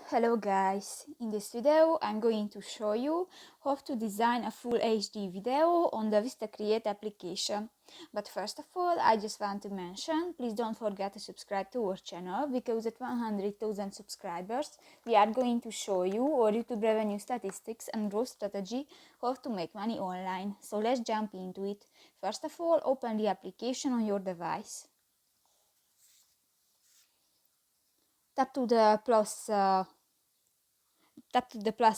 Hello guys, in this video I'm going to show you how to design a full HD video on the VistaCreate application. But first of all, I just want to mention, please don't forget to subscribe to our channel, because at 100,000 subscribers we are going to show you our YouTube revenue statistics and growth strategy, how to make money online. So let's jump into it. First of all, open the application on your device. Tap to the plus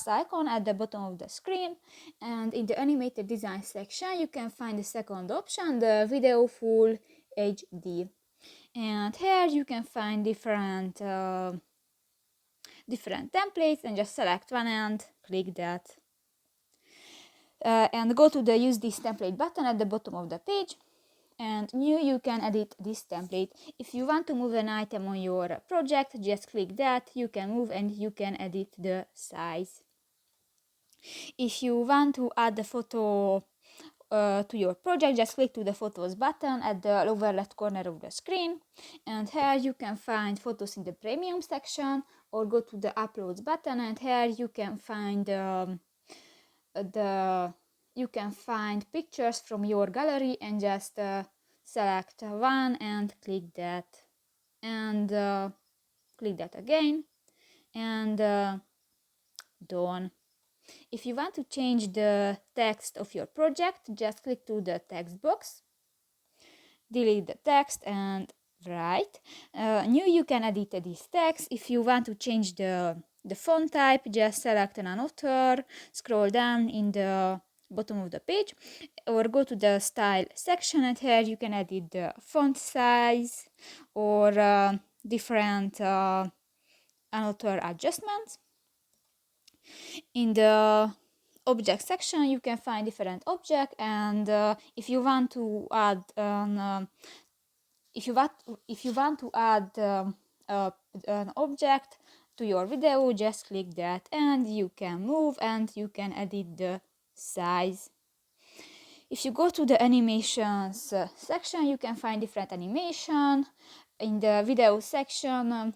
icon at the bottom of the screen, and in the animated design section you can find the second option, the video full HD, and here you can find different templates, and just select one and click that, and go to the use this template button at the bottom of the page, and new you can edit this template. If you want to move an item on your project, just click that, you can move and you can edit the size. If you want to add the photo to your project, just click to the photos button at the lower left corner of the screen, and here you can find photos in the premium section, or go to the uploads button, and here you can find pictures from your gallery, and just select one and click that, and click that again, and done. If you want to change the text of your project, just click to the text box, delete the text and write. New you can edit this text. If you want to change the font type, just select an author, scroll down in the bottom of the page, or go to the style section, and here you can edit the font size or different author adjustments. In the object section you can find different objects, and if you want to add an object to your video, just click that, and you can move and you can edit the size. If you go to the animations section, you can find different animation. In the video section,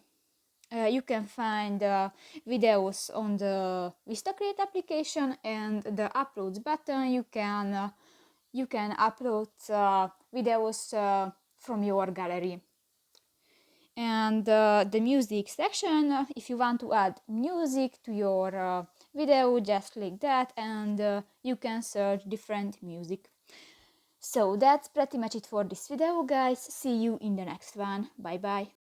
you can find videos on the VistaCreate application, and the uploads button you can upload videos from your gallery. And the music section, if you want to add music to your video, just click that, and you can search different music. So that's pretty much it for this video, guys. See you in the next one. Bye bye.